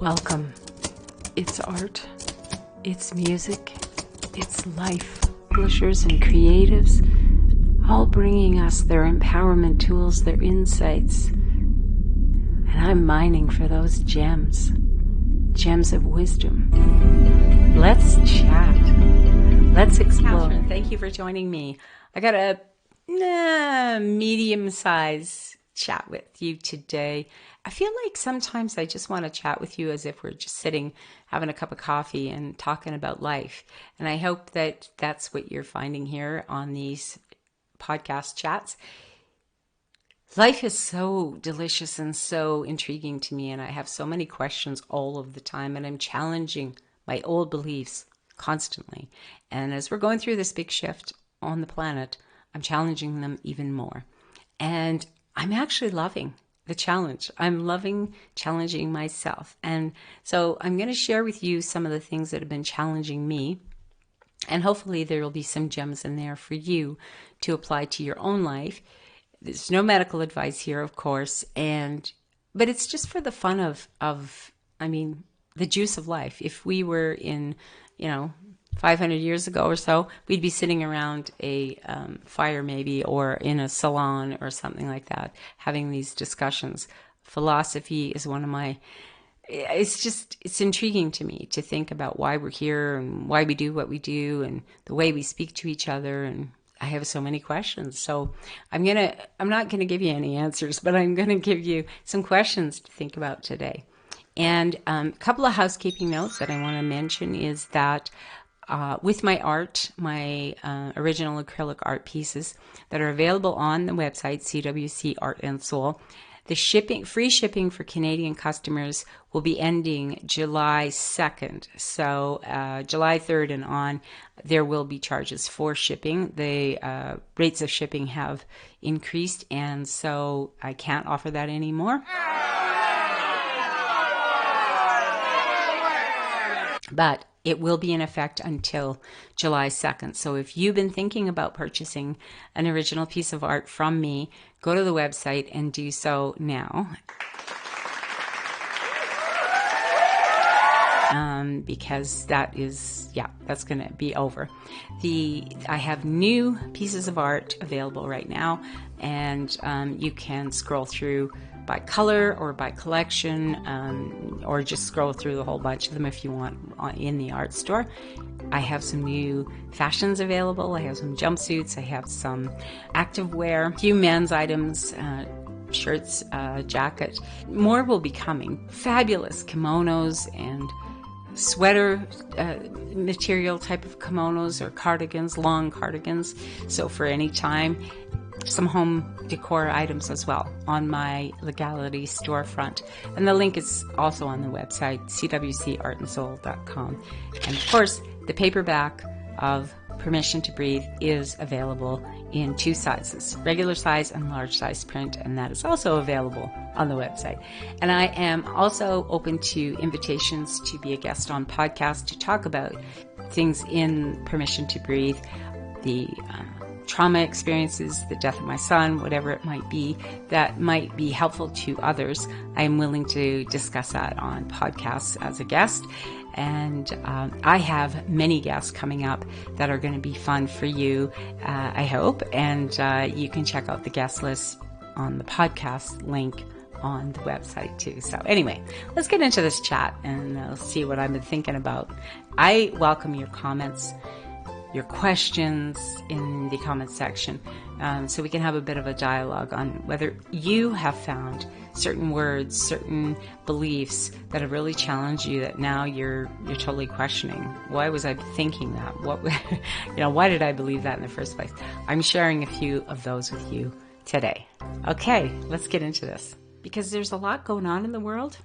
Welcome. It's art, it's music, it's life. Publishers and creatives, all bringing us their empowerment tools, their insights. And I'm mining for those gems of wisdom. Let's chat. Let's explore. Catherine, thank you for joining me. I got a medium-sized chat with you today. I feel like sometimes I just want to chat with you as if we're just sitting, having a cup of coffee and talking about life. And I hope that that's what you're finding here on these podcast chats. Life is so delicious and so intriguing to me, and I have so many questions all of the time, and I'm challenging my old beliefs constantly. And as we're going through this big shift on the planet, I'm challenging them even more. And I'm actually loving the challenge. I'm loving challenging myself. And so I'm going to share with you some of the things that have been challenging me. And hopefully there will be some gems in there for you to apply to your own life. There's no medical advice here, of course. But it's just for the fun of the juice of life. If we were in, 500 years ago or so, we'd be sitting around a fire maybe, or in a salon or something like that, having these discussions. Philosophy is one of my, it's intriguing to me to think about why we're here and why we do what we do and the way we speak to each other. And I have so many questions. So I'm not going to give you any answers, but I'm going to give you some questions to think about today. And a couple of housekeeping notes that I want to mention is that with my art, my original acrylic art pieces that are available on the website, CWC Art and Soul, the free shipping for Canadian customers will be ending July 2nd. So July 3rd and on, there will be charges for shipping. The rates of shipping have increased, and so I can't offer that anymore. But it will be in effect until July 2nd. So if you've been thinking about purchasing an original piece of art from me, go to the website and do so now. Because that's going to be over. I have new pieces of art available right now, and you can scroll through by color or by collection, or just scroll through the whole bunch of them if you want in the art store. I have some new fashions available. I have some jumpsuits. I have some activewear, a few men's items, shirts, jacket. More will be coming. Fabulous kimonos and sweater material type of kimonos or cardigans, long cardigans. So for any time. Some home decor items as well on my Legality storefront. And the link is also on the website, cwcartandsoul.com. And of course, the paperback of Permission to Breathe is available in 2 sizes, regular size and large size print, and that is also available on the website. And I am also open to invitations to be a guest on podcasts to talk about things in Permission to Breathe, the trauma experiences, the death of my son, whatever it might be, that might be helpful to others. I am willing to discuss that on podcasts as a guest. And I have many guests coming up that are going to be fun for you, I hope. And you can check out the guest list on the podcast link on the website too. So anyway, let's get into this chat and see what I've been thinking about. I welcome your comments, your questions in the comments section, so we can have a bit of a dialogue on whether you have found certain words, certain beliefs that have really challenged you, that now you're totally questioning. Why was I thinking that? Why did I believe that in the first place? I'm sharing a few of those with you today. Okay, let's get into this, because there's a lot going on in the world,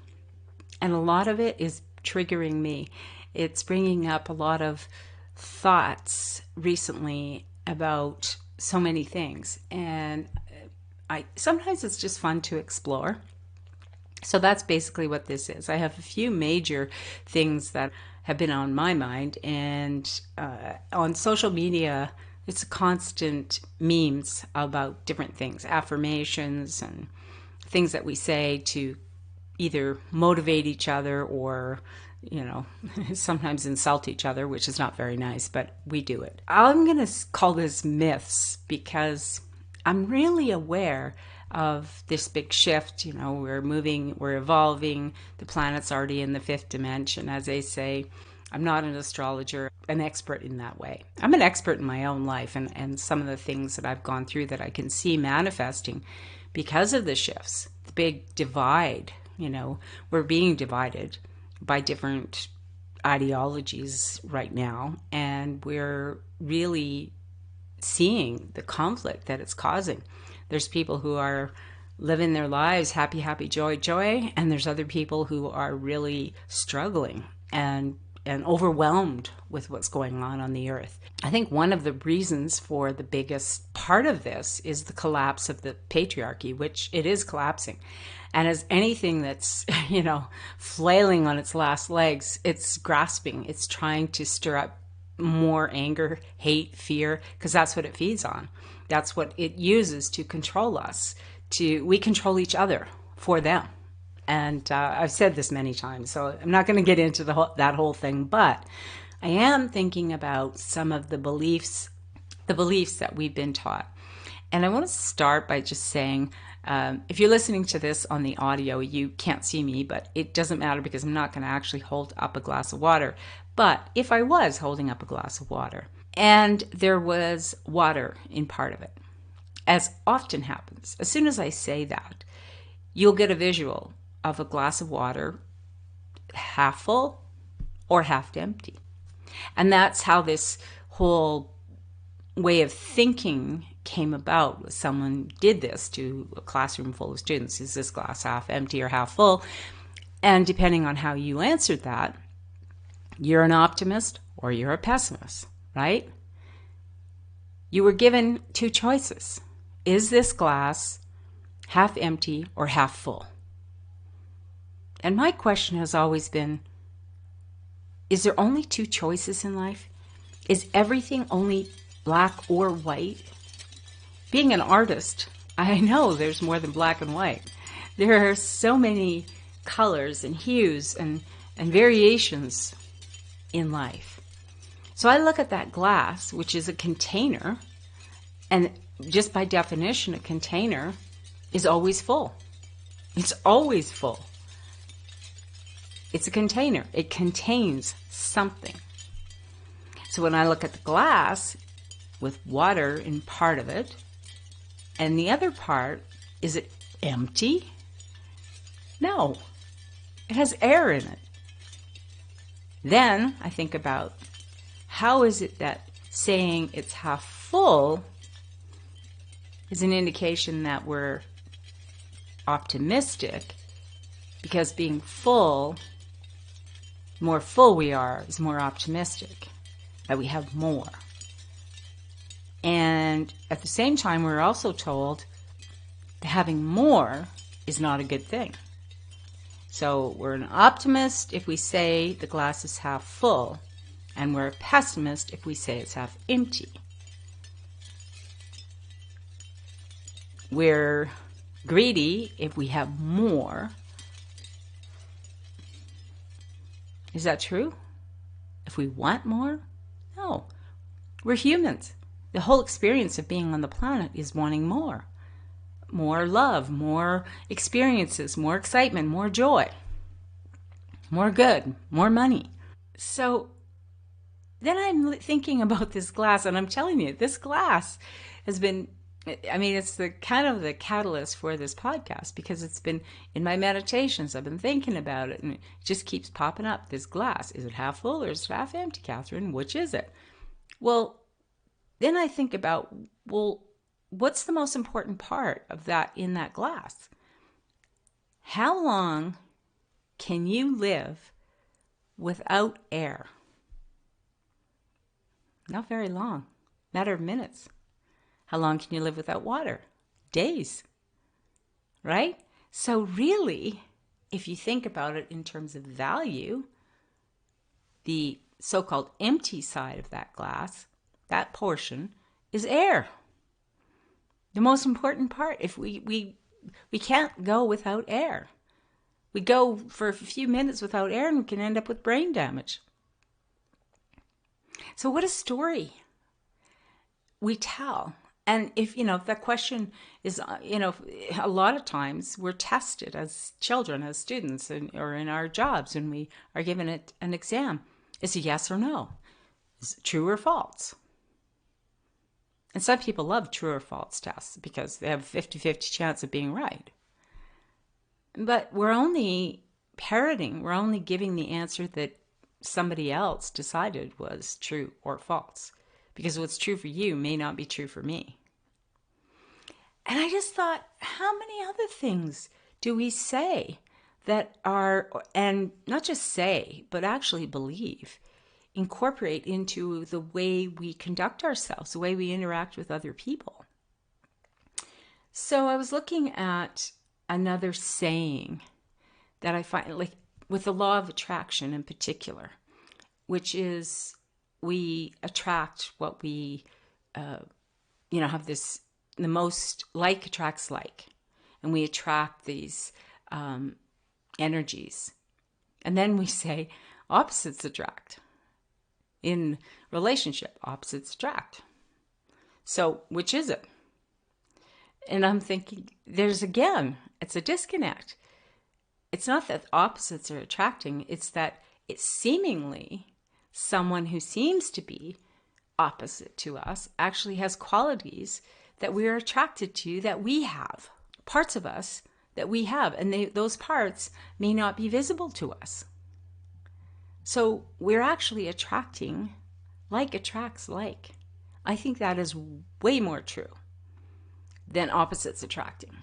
and a lot of it is triggering me. It's bringing up a lot of thoughts recently about so many things, and sometimes it's just fun to explore. So that's basically what this is. I have a few major things that have been on my mind, and on social media it's constant memes about different things, affirmations and things that we say to either motivate each other or, sometimes insult each other, which is not very nice, but we do it. I'm going to call this myths because I'm really aware of this big shift. We're moving, we're evolving. The planet's already in the fifth dimension, as they say. I'm not an astrologer, an expert in that way. I'm an expert in my own life and some of the things that I've gone through that I can see manifesting because of the shifts. The big divide, we're being divided by different ideologies right now, and we're really seeing the conflict that it's causing. There's people who are living their lives happy, happy, joy, joy, and there's other people who are really struggling and overwhelmed with what's going on the earth. I think one of the reasons for the biggest part of this is the collapse of the patriarchy, which it is collapsing. And as anything that's, flailing on its last legs, it's grasping, it's trying to stir up more anger, hate, fear, because that's what it feeds on. That's what it uses to control us. We control each other for them. And I've said this many times, so I'm not going to get into that whole thing, but I am thinking about some of the beliefs that we've been taught. And I want to start by just saying, if you're listening to this on the audio, you can't see me, but it doesn't matter because I'm not going to actually hold up a glass of water. But if I was holding up a glass of water and there was water in part of it, as often happens, as soon as I say that, you'll get a visual of a glass of water half full or half empty. And that's how this whole way of thinking came about. Someone did this to a classroom full of students. Is this glass half empty or half full? And depending on how you answered that, you're an optimist or you're a pessimist, right? You were given two choices. Is this glass half empty or half full? And my question has always been, is there only two choices in life? Is everything only black or white? Being an artist, I know there's more than black and white. There are so many colors and hues and variations in life. So I look at that glass, which is a container, and just by definition, a container is always full. It's always full. It's a container. It contains something. So when I look at the glass with water in part of it, and the other part, is it empty? No. It has air in it. Then I think about, how is it that saying it's half full is an indication that we're optimistic, because being full, the more full we are, is more optimistic, that we have more. And at the same time, we're also told that having more is not a good thing. So we're an optimist if we say the glass is half full, and we're a pessimist if we say it's half empty. We're greedy if we have more. Is that true? If we want more? No. We're humans. The whole experience of being on the planet is wanting more. More love, more experiences, more excitement, more joy, more good, more money. So then I'm thinking about this glass, and I'm telling you, this glass has been, it's the kind of the catalyst for this podcast, because it's been in my meditations. I've been thinking about it, and it just keeps popping up. This glass, is it half full or is it half empty, Catherine? Which is it? Well, then I think about, what's the most important part of that in that glass? How long can you live without air? Not very long. Matter of minutes. How long can you live without water? Days. Right? So really, if you think about it in terms of value, the so-called empty side of that glass, that portion, is air. The most important part. If we can't go without air. We go for a few minutes without air and we can end up with brain damage. So what a story we tell. And if that question is, a lot of times we're tested as children, as students, or in our jobs when we are given an exam. Is it yes or no? Is it true or false? And some people love true or false tests because they have a 50-50 chance of being right. But we're only parroting, we're only giving the answer that somebody else decided was true or false. Because what's true for you may not be true for me. And I just thought, how many other things do we say that are, and not just say, but actually believe, incorporate into the way we conduct ourselves, the way we interact with other people? So I was looking at another saying that I find, like with the law of attraction in particular, which is we attract what we, have this, the most like attracts like. And we attract these energies. And then we say opposites attract. In relationship, opposites attract. So which is it? And I'm thinking, it's a disconnect. It's not that opposites are attracting, it's that it's seemingly someone who seems to be opposite to us actually has qualities that we are attracted to, that we have, parts of us that we have, and those parts may not be visible to us. So we're actually attracting like attracts like. I think that is way more true than opposites attracting.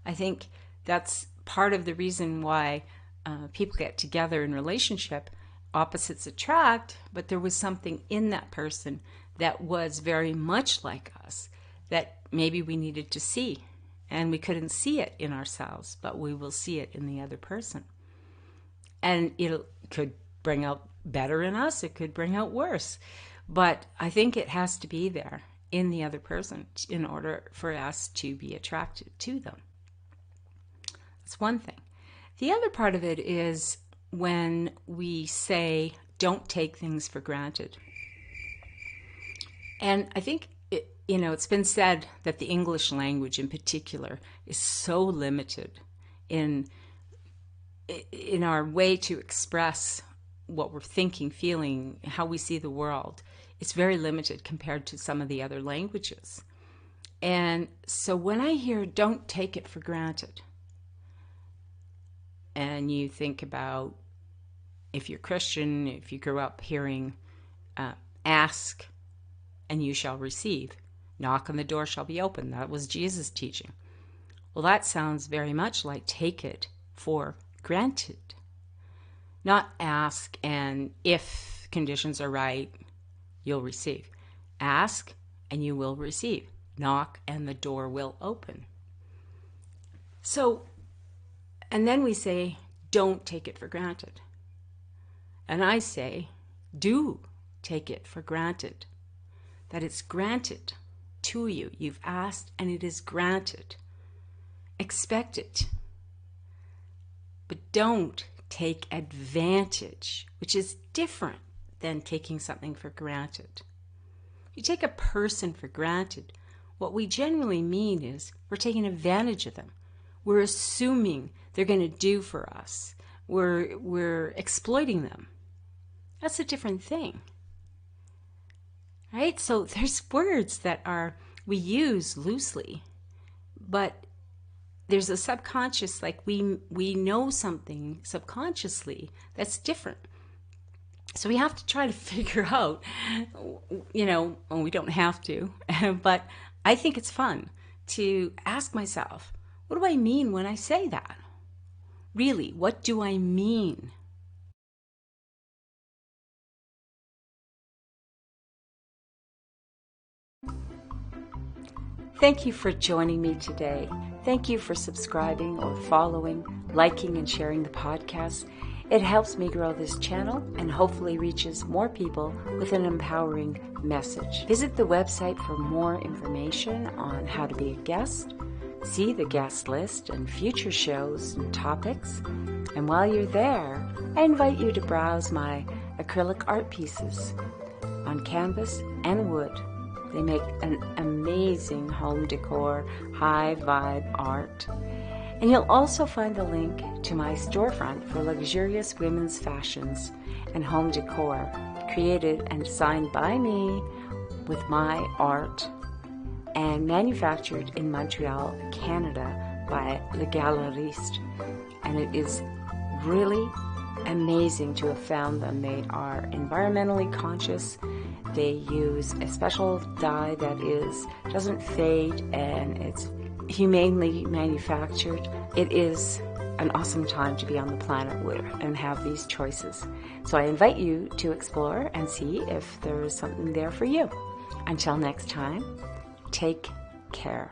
I think that's part of the reason why people get together in relationship. Opposites attract, but there was something in that person that was very much like us that maybe we needed to see, and we couldn't see it in ourselves, but we will see it in the other person. And it could bring out better in us, it could bring out worse, but I think it has to be there in the other person in order for us to be attracted to them. That's one thing. The other part of it is when we say, don't take things for granted. And I think, it's been said that the English language in particular is so limited in our way to express what we're thinking, feeling, how we see the world. It's very limited compared to some of the other languages. And so when I hear don't take it for granted, and you think about, if you're Christian, if you grew up hearing ask and you shall receive, knock and the door shall be open. That was Jesus' teaching. Well, that sounds very much like take it for granted. Not ask and if conditions are right, you'll receive. Ask and you will receive. Knock and the door will open. So, and then we say, don't take it for granted. And I say, do take it for granted. That it's granted to you. You've asked and it is granted. Expect it. But don't take advantage, which is different than taking something for granted. If you take a person for granted, what we generally mean is we're taking advantage of them. We're assuming they're going to do for us. We're exploiting them. That's a different thing. Right? So there's words that we use loosely, but there's a subconscious, like we know something subconsciously that's different. So we have to try to figure out, well, we don't have to, but I think it's fun to ask myself, what do I mean when I say that? Really, what do I mean? Thank you for joining me today. Thank you for subscribing or following, liking, and sharing the podcast. It helps me grow this channel and hopefully reaches more people with an empowering message. Visit the website for more information on how to be a guest, See the guest list and future shows and topics. And while you're there, I invite you to browse my acrylic art pieces on canvas and wood. They make an amazing home decor, high vibe art. And you'll also find the link to my storefront for luxurious women's fashions and home decor, created and designed by me with my art and manufactured in Montreal, Canada by Le Galeriste. And it is really amazing to have found them. They are environmentally conscious. They use a special dye that doesn't fade, and it's humanely manufactured. It is an awesome time to be on the planet and have these choices. So I invite you to explore and see if there is something there for you. Until next time, take care.